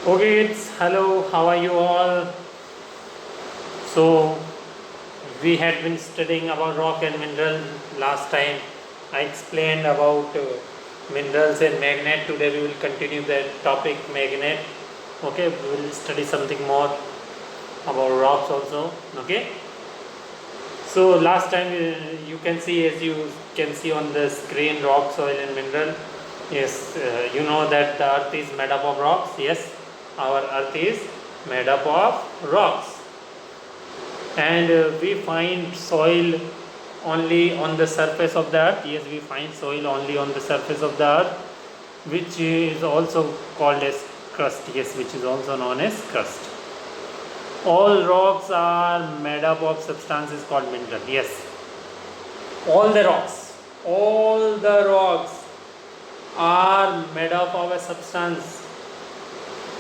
Okay, it's hello, how are you all? So, we had been studying about rock and mineral last time. I explained about minerals and magnet. Today, we will continue the topic magnet. Okay, we will study something more about rocks also. Okay, so last time you can see, as you can see on the screen, rock, soil, and mineral. Yes, you know that the earth is made up of rocks. Yes, our earth is made up of rocks, and we find soil only on the surface of the earth. Yes, we find soil only on the surface of the earth, which is also called as crust. Yes, which is also known as crust. All rocks are made up of substances called mineral. Yes, all the rocks are made up of a substance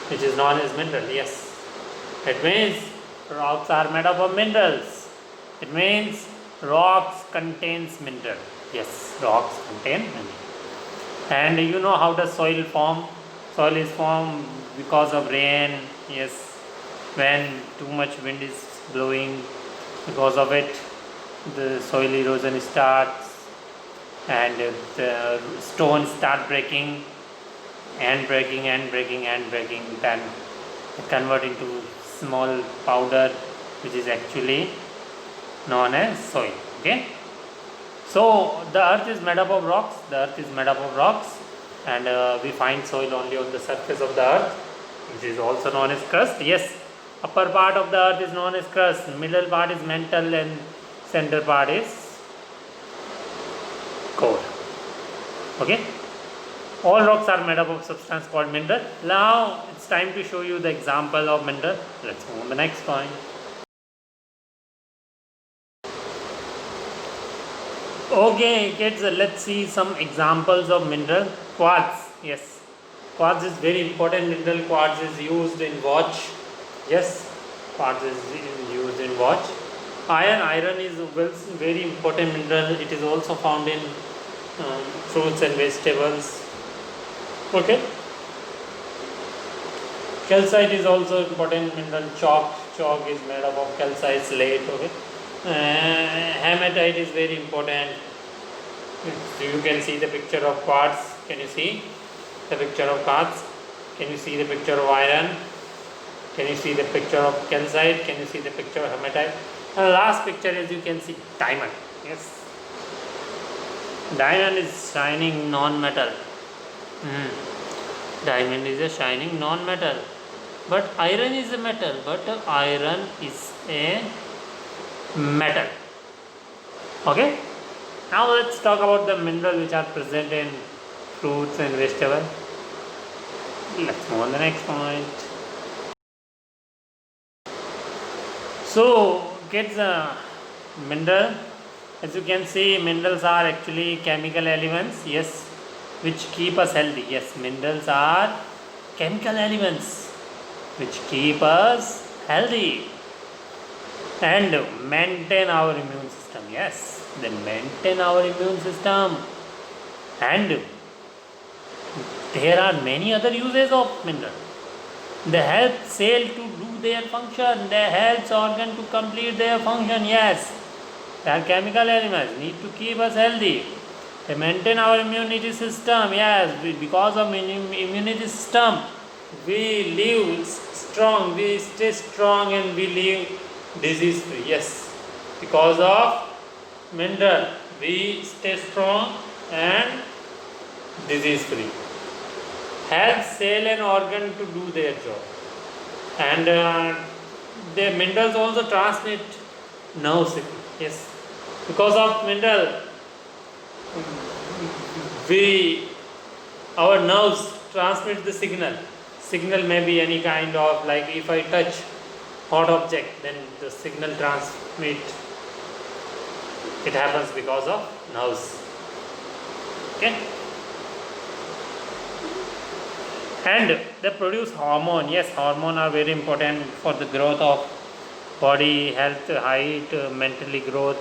which is known as mineral. Yes, it means rocks are made up of minerals. It means rocks contains mineral. Yes, rocks contain mineral. And you know how does soil form? Soil is formed because of rain. Yes, when too much wind is blowing, because of it, the soil erosion starts, and the stones start breaking and breaking and breaking and breaking. Then they convert into small powder, which is actually known as soil. Okay, so the earth is made up of rocks. The earth is made up of rocks, and we find soil only on the surface of the earth, which is also known as crust. Yes, upper part of the earth is known as crust, middle part is mantle, and center part is core. Okay, all rocks are made up of substance called mineral. Now it's time to show you the example of mineral. Let's move on the next point. Okay, kids, let's see some examples of mineral. Quartz. Yes, quartz is very important mineral. Quartz is used in watch. Yes, quartz is used in watch. Iron is very important mineral. It is also found in fruits and vegetables. Okay. Calcite is also important mineral. Chalk is made up of calcite, slate. Okay. Hematite is very important. You can see the picture of quartz. Can you see the picture of quartz? Can you see the picture of iron? Can you see the picture of calcite? Can you see the picture of hematite? And the last picture is you can see diamond. Yes, diamond is shining non-metal. Diamond is a shining non-metal. But iron is a metal. But iron is a metal. Okay. Now let's talk about the minerals which are present in fruits and vegetables. Let's move on the next point. So, kids, mineral, as you can see, minerals are actually chemical elements. Yes, which keep us healthy. Yes, minerals are chemical elements which keep us healthy and maintain our immune system. Yes, they maintain our immune system, and there are many other uses of mineral. They help cell to do their function. They help organ to complete their function. Yes, they are chemical elements. Need to keep us healthy. They maintain our immunity system. Yes, because of immunity system, we live strong. We stay strong and we live disease free. Yes, because of mineral, we stay strong and disease free. Help cell and organ to do their job, and the minerals also transmit nerve signal. Yes, because of mineral, we our nerves transmit the signal. Signal may be any kind of, like if I touch hot object, then the signal transmit. It happens because of nerves. Okay. And they produce hormone. Yes, hormone are very important for the growth of body, health, height, mentally growth.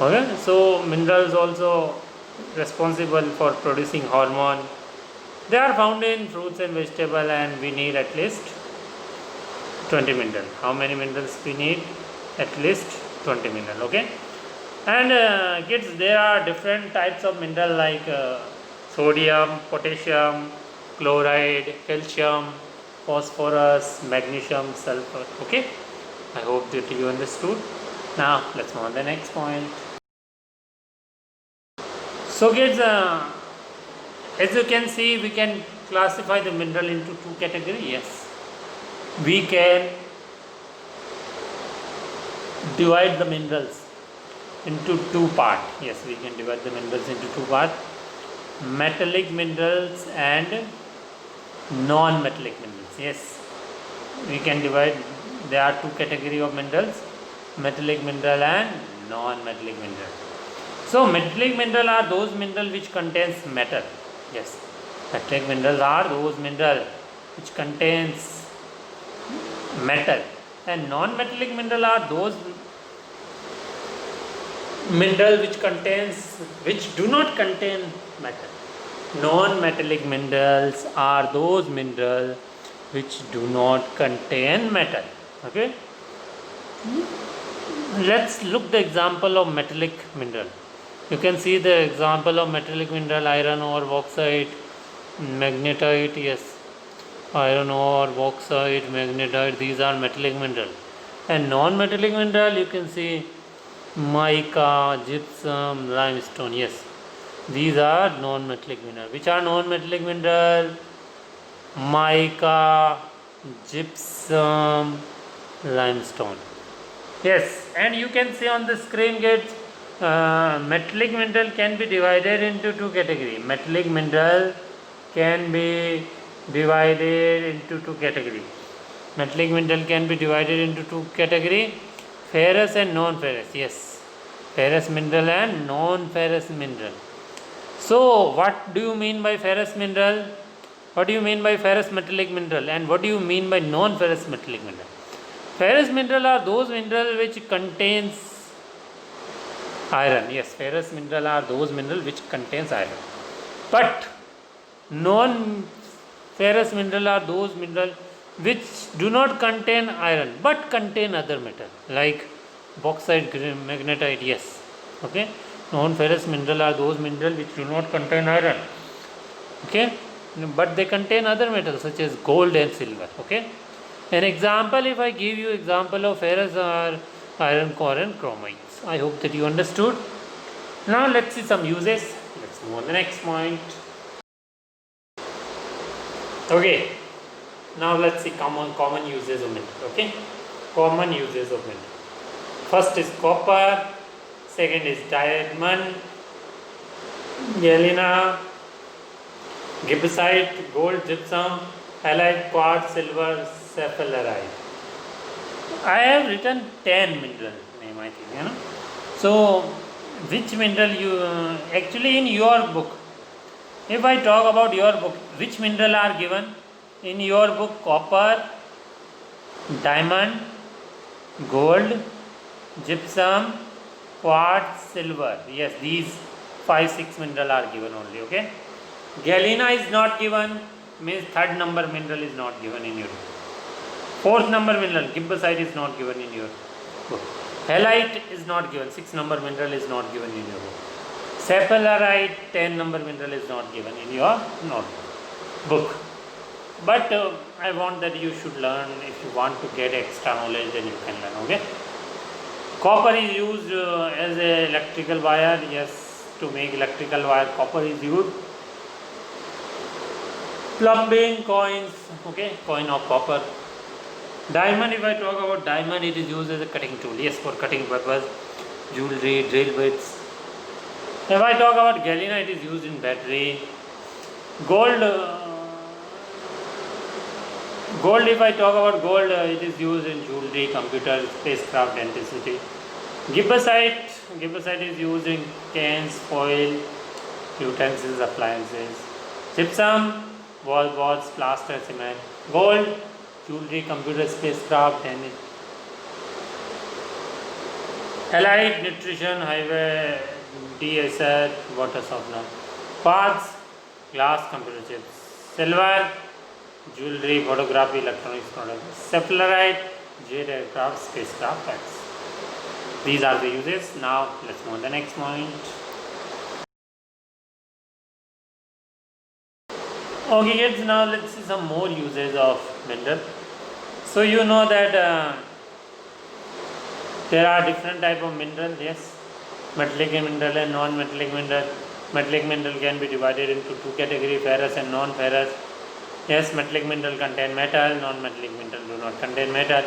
Okay, so minerals also responsible for producing hormone. They are found in fruits and vegetables, and we need at least 20 mineral. How many minerals we need? At least 20 mineral. Okay. And kids, there are different types of mineral like sodium, potassium, chloride, calcium, phosphorus, magnesium, sulfur. Okay. I hope that you understood. Now let's move on to the next point. So kids, as you can see, we can classify the mineral into two categories. Yes, we can divide the minerals into two parts. Yes, we can divide the minerals into two parts: metallic minerals and non-metallic minerals. Yes, we can divide. There are two categories of minerals: metallic mineral and non-metallic mineral. So metallic mineral are those mineral which contains metal. Yes, metallic minerals are those mineral which contains metal, and non-metallic mineral are those mineral which do not contain metal. Non-metallic minerals are those minerals which do not contain metal. Okay. Let's look the example of metallic mineral. You can see the example of metallic mineral: iron ore, bauxite, magnetite. Yes, iron ore, bauxite, magnetite. These are metallic mineral. And non-metallic mineral, you can see mica, gypsum, limestone. Yes, these are non-metallic mineral. Which are non-metallic mineral? Mica, gypsum, limestone. Yes, and you can see on the screen, kids, metallic mineral can be divided into two categories. Metallic mineral can be divided into two categories. Metallic mineral can be divided into two categories: ferrous and non-ferrous. Yes, ferrous mineral and non-ferrous mineral. So, what do you mean by ferrous mineral? What do you mean by ferrous metallic mineral? And what do you mean by non-ferrous metallic mineral? Ferrous mineral are those mineral which contains iron. Yes, ferrous mineral are those mineral which contains iron. But non-ferrous mineral are those mineral which do not contain iron but contain other metal like bauxite, magnetite. Yes, okay. Non-ferrous mineral are those mineral which do not contain iron. Okay, but they contain other metals such as gold and silver. Okay. An example, if I give you example of ferrous, are iron core and chromites. I hope that you understood. Now let's see some uses. Let's move on to the next point. Okay. Now let's see common uses of mineral. Okay. Common uses of mineral. First is copper. Second is diamond, galena, gibbsite, gold, gypsum, halite, quartz, silver, sapphire. I have written 10 mineral name, I think, So, which mineral you actually in your book? If I talk about your book, which mineral are given in your book? Copper, diamond, gold, gypsum, quartz, silver. Yes, these 5-6 mineral are given only. Okay. Galena is not given, means third number mineral is not given in your book. Fourth number mineral, gibbsite, is not given in your book. Halite is not given, 6 number mineral is not given in your book. Sapphire, 10 number mineral is not given in your book. But I want that you should learn. If you want to get extra knowledge, then you can learn. Okay. Copper is used as a electrical wire. Yes, to make electrical wire, copper is used. Plumbing, coins. Okay, coin of copper. Diamond, if I talk about diamond, it is used as a cutting tool. Yes, for cutting purpose, jewelry, drill bits. If I talk about galena, it is used in battery. Gold, if I talk about gold, it is used in jewelry, computer, spacecraft, dentistry. Gibbsite is used in cans, foil, utensils, appliances. Gypsum, wall boards, plaster, cement. Gold, jewelry, computer, spacecraft, and halite, nutrition, highway, DSL, water softener. Quartz, glass, computer chips. Silver, jewelry, photography, electronics products. Cephaloite, jet aircraft, spacecraft packs. These are the uses. Now let's move on the next point. Okay kids, now let's see some more uses of mineral. So you know that there are different type of minerals, yes. Metallic mineral and non-metallic mineral. Metallic mineral can be divided into two categories, ferrous and non-ferrous. Yes, metallic mineral contain metal, non-metallic mineral do not contain metal.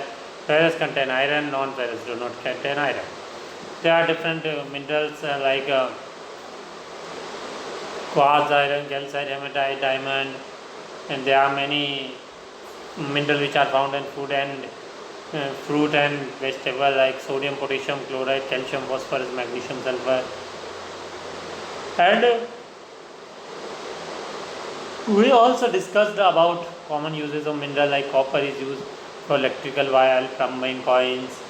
Ferrous contain iron, non-ferrous do not contain iron. There are different minerals like quartz, iron, calcite, hematite, diamond, and there are many minerals which are found in food and fruit and vegetable like sodium, potassium, chloride, calcium, phosphorus, magnesium, sulfur. And we also discussed about common uses of mineral like copper is used for electrical wire, plumbing, coins.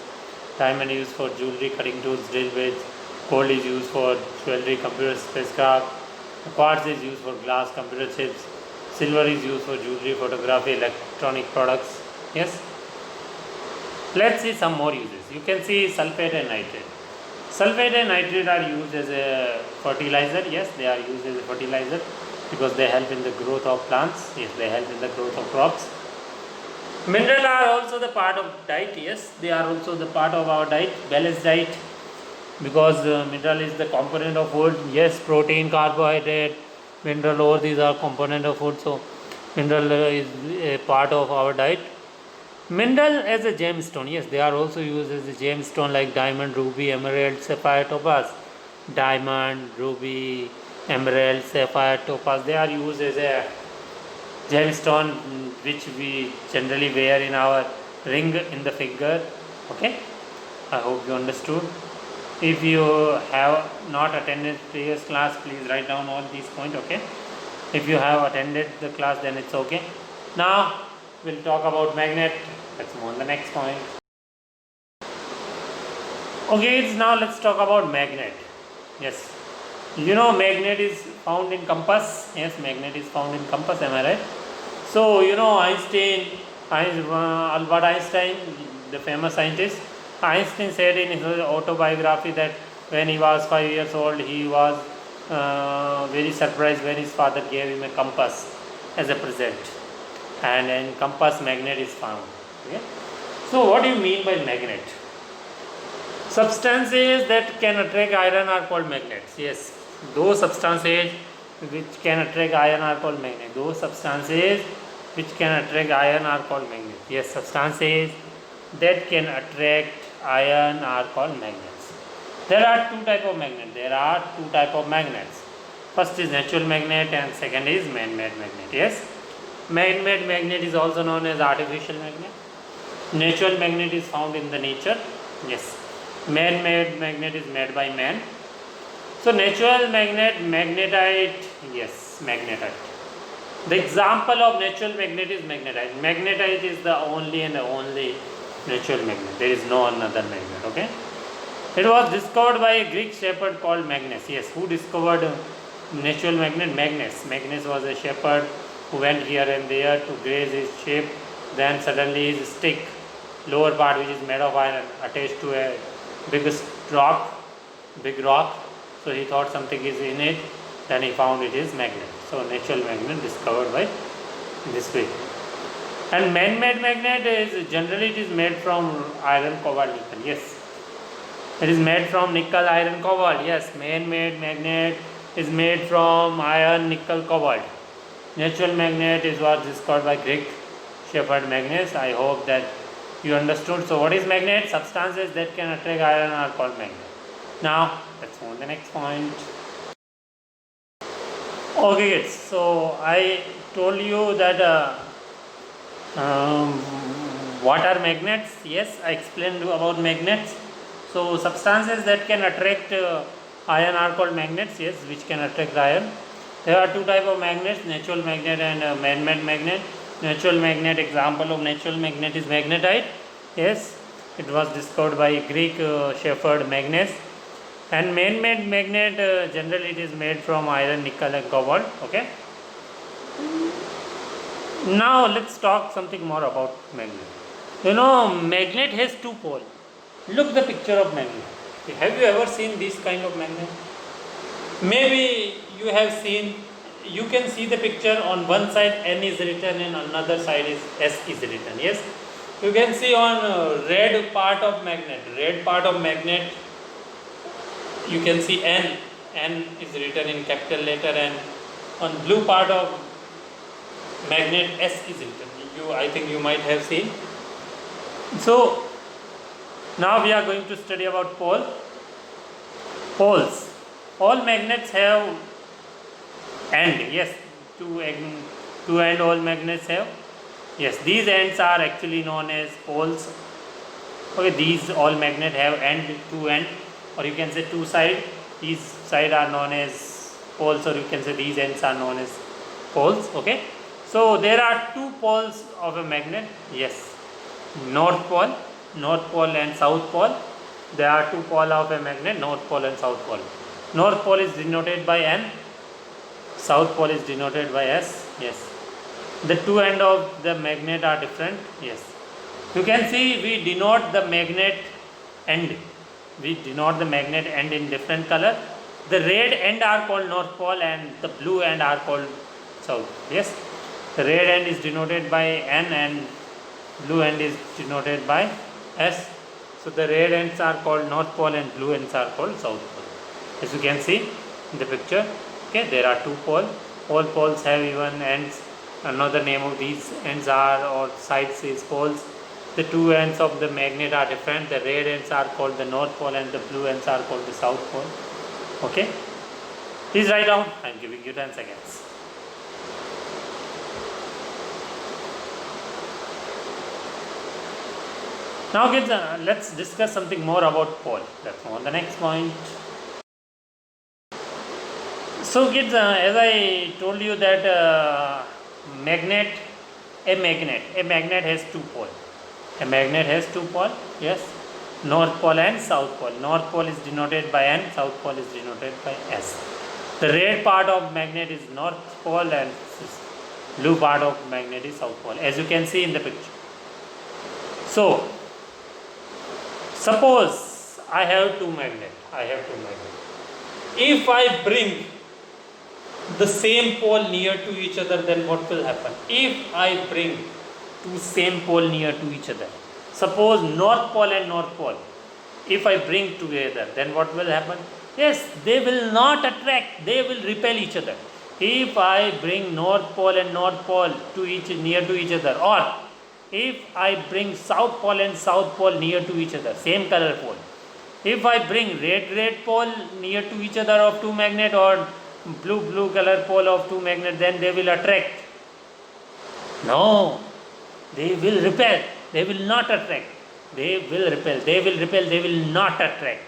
Diamond is used for jewelry, cutting tools, drill bits. Gold is used for jewelry, computer, spacecraft. Quartz is used for glass, computer chips. Silver is used for jewelry, photography, electronic products. Yes. Let's see some more uses. You can see sulfate and nitrate. Sulfate and nitrate are used as a fertilizer. Yes, they are used as a fertilizer because they help in the growth of plants. Yes, they help in the growth of crops. Mineral are also the part of diet. Yes, they are also the part of our diet, balanced diet, because mineral is the component of food. Yes, protein, carbohydrate, mineral, all these are component of food. So mineral is a part of our diet. Mineral as a gemstone. Yes, they are also used as a gemstone like diamond, ruby, emerald, sapphire, topaz. Diamond, ruby, emerald, sapphire, topaz, they are used as a gemstone which we generally wear in our ring in the finger. Okay, I hope you understood. If you have not attended previous class, please write down all these points. Okay, if you have attended the class, then it's okay. Now we'll talk about magnet. Let's move on the next point. Okay, it's now let's talk about magnet. Yes, you know magnet is found in compass. Yes, magnet is found in compass. Am I right? So you know Albert Einstein, the famous scientist. Einstein said in his autobiography that when he was 5 years old, he was very surprised when his father gave him a compass as a present, and in compass magnet is found. Okay? So what do you mean by magnet? Substances that can attract iron are called magnets. Yes, those substances which can attract iron are called magnets. Those substances which can attract iron are called magnets. Yes, substances that can attract iron are called magnets. There are two type of magnets. First is natural magnet and second is man-made magnet. Yes, man-made magnet is also known as artificial magnet. Natural magnet is found in the nature. Yes, man-made magnet is made by man. So natural magnet, magnetite. Yes, magnetite. The example of natural magnet is magnetite. Magnetite is the only and only natural magnet. There is no another magnet. Okay. It was discovered by a Greek shepherd called Magnus. Yes, who discovered natural magnet? Magnus. Magnus was a shepherd who went here and there to graze his sheep. Then suddenly his stick, lower part which is made of iron, attached to a big rock. So he thought something is in it. Then he found it is magnet. So natural magnet discovered by this way. And man-made magnet is generally it is made from iron, cobalt, nickel. Yes, it is made from nickel, iron, cobalt. Yes, man-made magnet is made from iron, nickel, cobalt. Natural magnet is what discovered by Greek shepherd Magnus. I hope that you understood. So what is magnet? Substances that can attract iron are called magnet. Now let's move on to the next point. Okay kids, so I told you that what are magnets? Yes, I explained about magnets. So substances that can attract iron are called magnets. Yes, which can attract iron. There are two type of magnets: natural magnet and man-made magnet. Natural magnet, example of natural magnet is magnetite. Yes, it was discovered by Greek shepherd Magnus. And man-made magnet generally it is made from iron, nickel and cobalt. Okay. Now let's talk something more about magnet. You know, magnet has two poles. Look the picture of magnet. Have you ever seen this kind of magnet? Maybe you have seen. You can see the picture on one side N is written and another side is S is written. Yes, you can see on red part of magnet. Red part of magnet. You can see N. N is written in capital letter, and on blue part of magnet S is written. I think you might have seen. So now we are going to study about poles. All magnets have end. Yes, two end all magnets have. Yes, these ends are actually known as poles. Okay, these all magnet have end, two end, or you can say two side. These side are known as poles, or you can say these ends are known as poles. Okay, so there are two poles of a magnet. Yes, north pole and south pole. There are two poles of a magnet, north pole and south pole. North pole is denoted by N, south pole is denoted by S. Yes, the two ends of the magnet are different. Yes, you can see we denote the magnet end. We denote the magnet end in different color. The red end are called north pole and the blue end are called south. Yes, the red end is denoted by N and blue end is denoted by S. So the red ends are called north pole and blue ends are called south pole. As you can see in the picture, okay, there are two poles. All poles have even ends. Another name of these ends are or sides is poles. The two ends of the magnet are different. The red ends are called the north pole and the blue ends are called the south pole. Okay, please write down. I am giving you 10 seconds. Now kids, let's discuss something more about pole. Let's move on the next point. So kids, as I told you that a magnet has two poles. A magnet has two poles, yes, north pole and south pole. North pole is denoted by N, south pole is denoted by S. The red part of magnet is north pole and blue part of magnet is south pole, as you can see in the picture. So suppose I have two magnets. If I bring the same pole near to each other, then what will happen? If I bring two same pole near to each other, suppose north pole and north pole, if I bring together, then what will happen? Yes, they will not attract, they will repel each other. If I bring north pole and north pole near to each other, or if I bring south pole and south pole near to each other, same color pole, if I bring red pole near to each other of two magnet, or blue color pole of two magnet, then they will attract. No, they will repel. They will not attract. They will repel. They will not attract.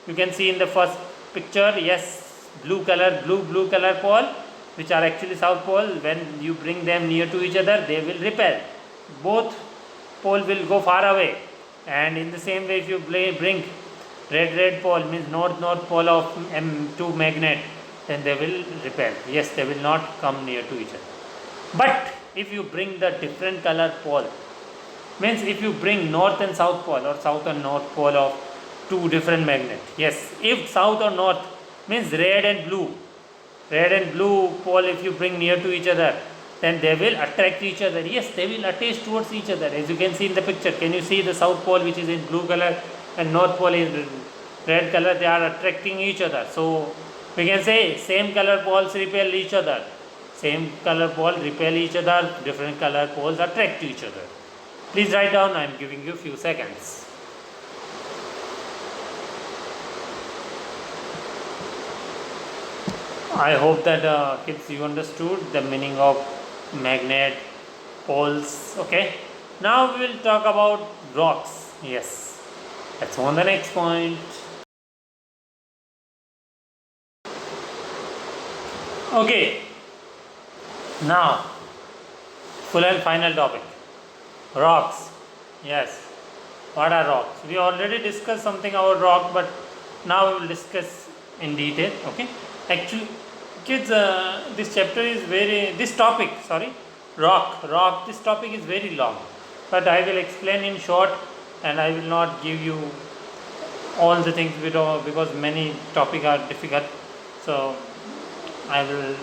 You can see in the first picture, yes, blue color pole, which are actually south pole. When you bring them near to each other, they will repel. Both pole will go far away. And in the same way, if you bring red pole, means north pole of two magnet, then they will repel. Yes, they will not come near to each other. But if you bring the different color pole, means if you bring north and south pole, or south and north pole of two different magnets, yes, if south or north means red and blue pole, if you bring near to each other, then they will attract each other. Yes, they will attach towards each other, as you can see in the picture. Can you see the south pole, which is in blue color, and north pole is red color? They are attracting each other. So we can say same color poles repel each other. Same color pole repel each other, different color poles attract each other. Please write down, I am giving you few seconds. I hope that kids, you understood the meaning of magnet, poles. Okay, now we will talk about rocks. Yes, let's move on the next point. Okay, now full and final topic, rocks. Yes, what are rocks? We already discussed something about rock, but now we will discuss in detail. Okay, actually kids, this topic Rock. This topic is very long, but I will explain in short, and I will not give you all the things because many topics are difficult. So I will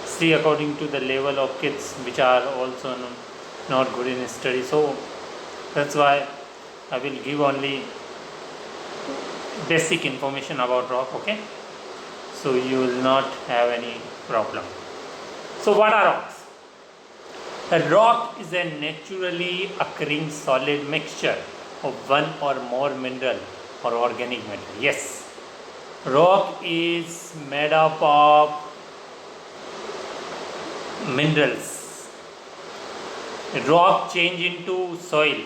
see according to the level of kids which are also not good in study. So that's why I will give only basic information about rock. Okay, so you will not have any problem. So what are rocks? A rock is a naturally occurring solid mixture of one or more mineral or organic matter. Yes, rock is made up of minerals. Rock change into soil.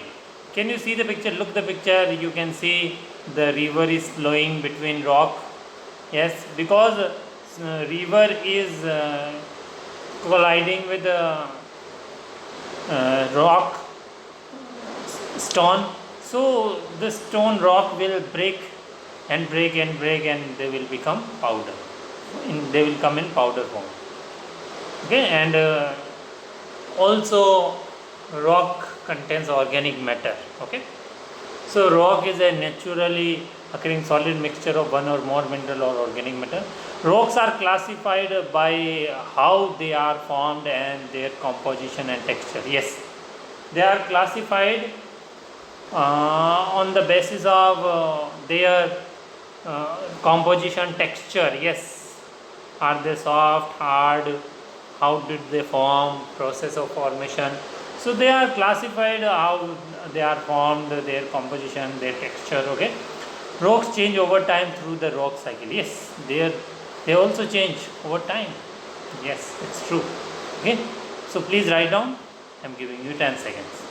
Can you see the picture? Look the picture. You can see the river is flowing between rock. Yes, because river is colliding with the rock stone, so the stone rock will break and break and break, and they will become powder. They will come in powder form. Okay, and also rock contains organic matter. Okay, so rock is a naturally occurring solid mixture of one or more mineral or organic matter. Rocks are classified by how they are formed and their composition and texture. Yes, they are classified on the basis of their composition, texture. Yes, are they soft, hard, how did they form, process of formation. So they are classified how they are formed, their composition, their texture. Okay, rocks change over time through the rock cycle. Yes, they also change over time. Yes, it's true. Okay, so please write down. I'm giving you 10 seconds.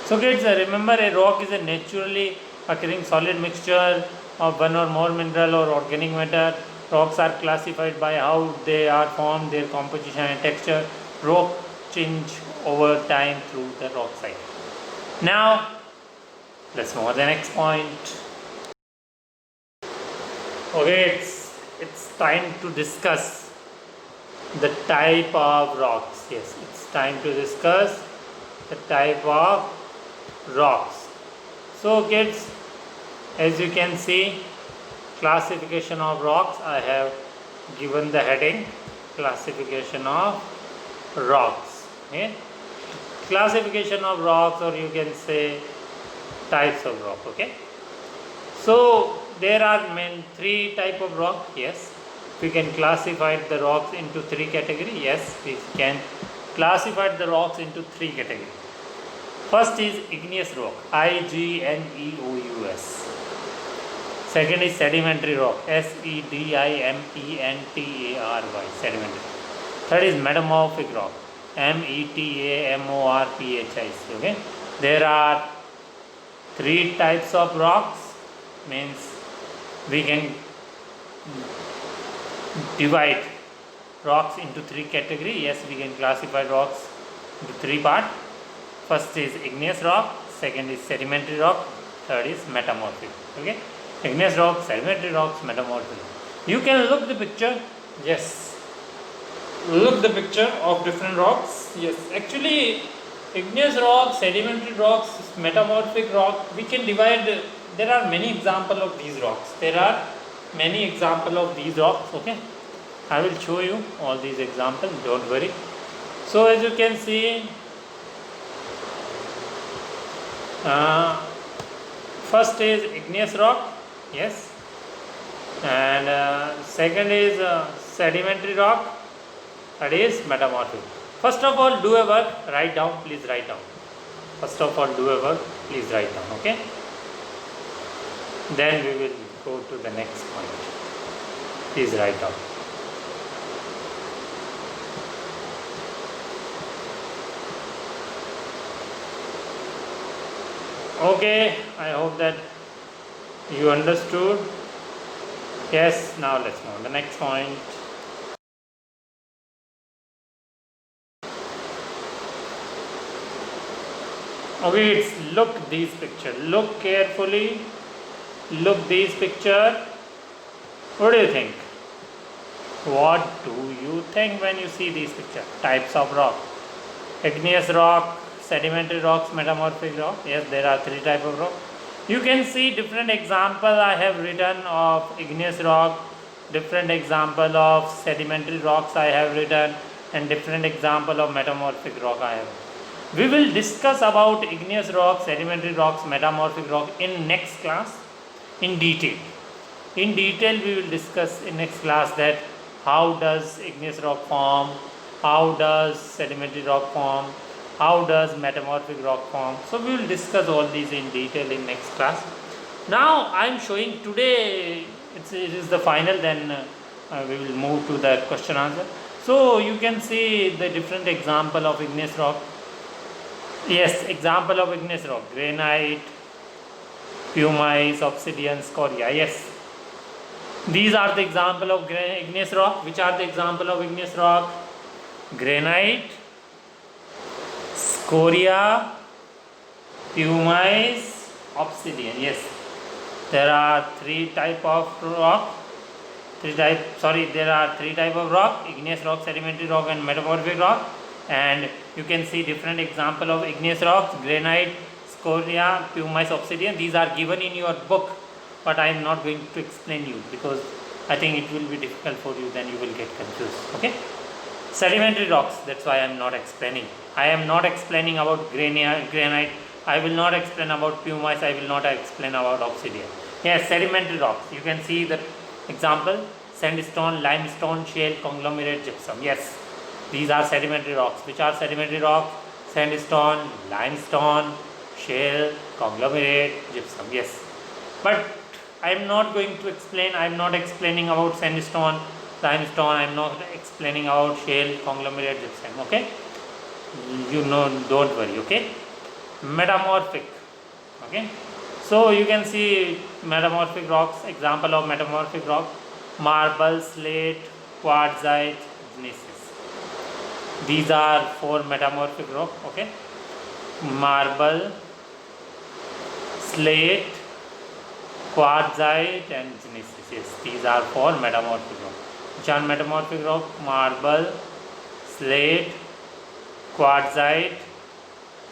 So kids, remember, a rock is a naturally occurring solid mixture of one or more mineral or organic matter. Rocks are classified by how they are formed, their composition and texture. Rock change over time through the rock cycle. Now, let's move on to the next point. Okay, it's time to discuss the type of rocks. Yes, it's time to discuss the type of rocks. So kids, as you can see, classification of rocks, I have given the heading classification of rocks. Okay, classification of rocks, or you can say types of rock. Okay, so there are three type of rock. Yes, we can classify the rocks into three categories. Yes, we can classify the rocks into three categories. First is igneous rock, IGNEOUS. Second is sedimentary rock, SEDIMENTARY, sedimentary. Third is metamorphic rock, METAMORPHIC. Okay, there are three types of rocks. Means we can divide rocks into three categories. Yes, we can classify rocks into three parts. First is igneous rock, second is sedimentary rock, third is metamorphic. Okay, igneous rock, sedimentary rocks, metamorphic. You can look the picture. Yes, look the picture of different rocks. Yes, actually igneous rock, sedimentary rocks, metamorphic rock, we can divide. There are many examples of these rocks. There are many examples of these rocks. Okay, I will show you all these examples, don't worry. So as you can see, first is igneous rock. Yes, and second is sedimentary rock, that is metamorphic. First of all, do a work, write down, please write down. First of all, do a work, please write down. Okay, then we will go to the next point. Please write down. Okay, I hope that you understood. Yes, now let's move on to the next point. Okay, it's look these picture. Look carefully. Look these picture. What do you think? What do you think when you see these pictures? Types of rock. Igneous rock, sedimentary rocks, metamorphic rock. Yes, there are three types of rock. You can see different example I have written of igneous rock, different example of sedimentary rocks I have written, and different example of metamorphic rock I have. We will discuss about igneous rock, sedimentary rocks, metamorphic rock in next class in detail. In detail we will discuss in next class that how does igneous rock form, how does sedimentary rock form, how does metamorphic rock form. So we will discuss all these in detail in next class. Now I am showing today, it is the final, then we will move to the question answer. So you can see the different example of igneous rock. Yes, example of igneous rock: granite, pumice, obsidian, scoria. Yes, these are the example of igneous rock. Which are the example of igneous rock? Granite, scoria, pumice, obsidian. Yes, there are three type of rock. There are three type of rock: igneous rock, sedimentary rock, and metamorphic rock. And you can see different example of igneous rocks: granite, scoria, pumice, obsidian. These are given in your book, but I am not going to explain you because I think it will be difficult for you, then you will get confused. Okay, sedimentary rocks, that's why I am not explaining. I am not explaining about granite, I will not explain about pumice, I will not explain about obsidian. Yes, sedimentary rocks, you can see the example: sandstone, limestone, shale, conglomerate, gypsum. Yes, these are sedimentary rocks. Which are sedimentary rocks? Sandstone, limestone, shale, conglomerate, gypsum. Yes, but I am not going to explain. I am not explaining about sandstone, limestone. I am not explaining about shale, conglomerate, gypsum. Okay, you know, don't worry. Okay, metamorphic. Okay, so you can see metamorphic rocks. Example of metamorphic rock: marble, slate, quartzite, gneiss. These are four metamorphic rock. Okay, marble, slate, quartzite, and gneiss. Yes, these are four metamorphic rock. Which are metamorphic rock? Marble, slate, quartzite,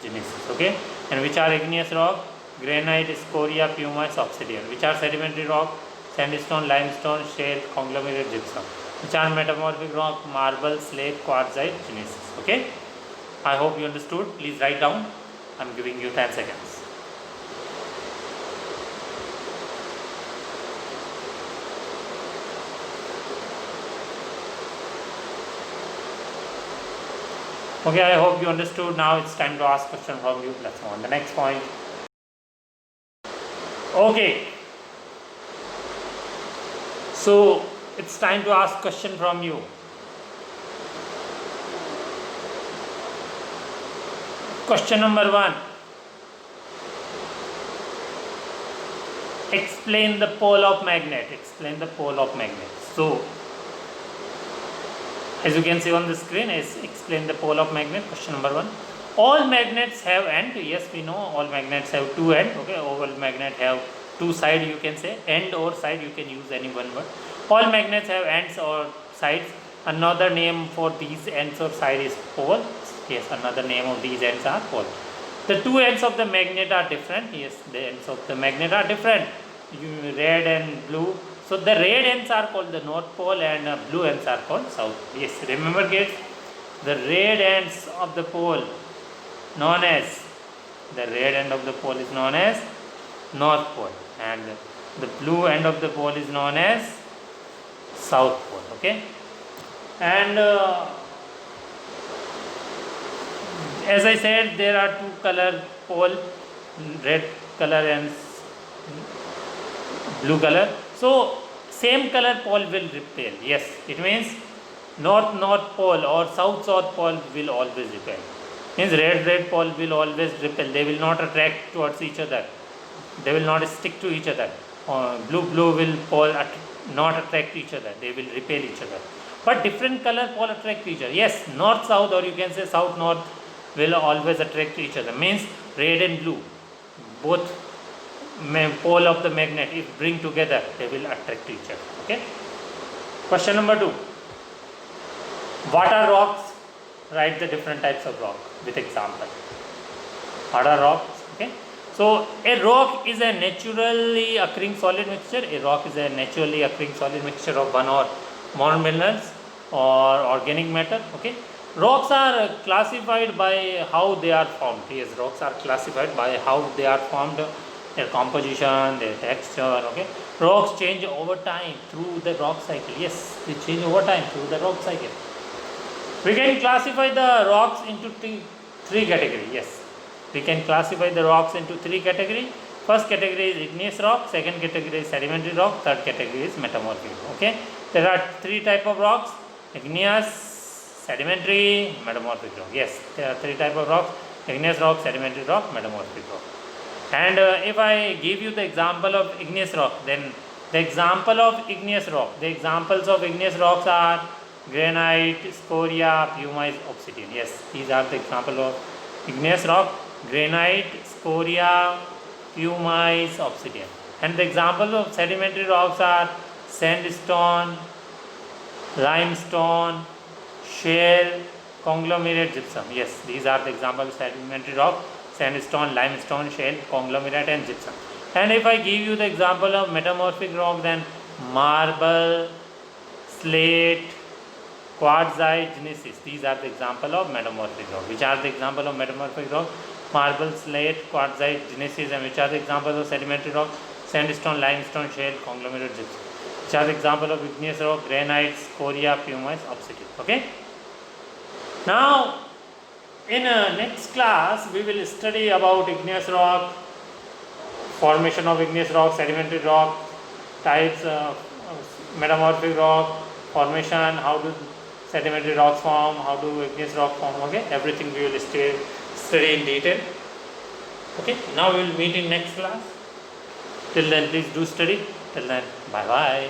gneiss. Okay, and which are igneous rock? Granite, scoria, pumice, obsidian. Which are sedimentary rock? Sandstone, limestone, shale, conglomerate, gypsum. Which are metamorphic rock? Marble, slate, quartzite, gneiss. Okay, I hope you understood. Please write down. I am giving you 10 seconds. Okay, I hope you understood. Now it's time to ask question from you. Let's move on the next point. Okay, so it's time to ask question from you. Question number 1. Explain the pole of magnet. Explain the pole of magnet. So, as you can see on the screen, is explain the pole of magnet. Question number 1. All magnets have end. Yes, we know all magnets have two end. Okay, all magnet have two side. You can say end or side. You can use any one word. All magnets have ends or sides. Another name for these ends or side is pole. Yes, another name of these ends are pole. The two ends of the magnet are different. Yes, the ends of the magnet are different. Red and blue. So the red ends are called the north pole and blue ends are called south. Yes, remember kids, the red ends of the pole known as, the red end of the pole is known as north pole and the blue end of the pole is known as south pole. Okay, and as I said, there are two color pole, red color and blue color. So same color pole will repel. Yes, it means north pole or south pole will always repel. Means red pole will always repel. They will not attract towards each other. They will not stick to each other. Blue will pole not attract each other. They will repel each other. But different color pole attract each other. Yes, north south or you can say south north will always attract each other. Means red and blue, both pole of the magnet, if bring together, they will attract each other. Okay. Question number 2. What are rocks? Write the different types of rock with example. What are rocks? Okay. So a rock is a naturally occurring solid mixture. A rock is a naturally occurring solid mixture of one or more minerals or organic matter. Okay. Rocks are classified by how they are formed. Yes, rocks are classified by how they are formed, their composition, their texture. Okay. Rocks change over time through the rock cycle. Yes, they change over time through the rock cycle. We can classify the rocks into three categories. Yes, we can classify the rocks into three categories. First category is igneous rock, second category is sedimentary rock, third category is metamorphic. Okay, there are three type of rocks: igneous, sedimentary, metamorphic rock. Yes, there are three type of rocks: igneous rock, sedimentary rock, metamorphic rock. And if I give you the example of igneous rock, then the examples of igneous rocks are granite, scoria, pumice, obsidian. Yes, these are the example of igneous rock: granite, scoria, pumice, obsidian. And the examples of sedimentary rocks are sandstone, limestone, shale, conglomerate, gypsum. Yes, these are the examples of sedimentary rock: sandstone, limestone, shale, conglomerate, and gypsum. And if I give you the example of metamorphic rock, then marble, slate, quartzite, gneiss. These are the example of metamorphic rock. Which are the example of metamorphic rock? Marble, slate, quartzite, gneiss. And which are the examples of sedimentary rock? Sandstone, limestone, shale, conglomerate, gypsum. Which are the example of igneous rock? Granite, scoria, pumice, obsidian. Okay. Now, in next class, we will study about igneous rock, formation of igneous rock, sedimentary rock, types of metamorphic rock, formation, how do sedimentary rocks form, how do igneous rock form. Okay, everything we will study in detail. Okay, now we will meet in next class. Till then, please do study. Till then, bye bye.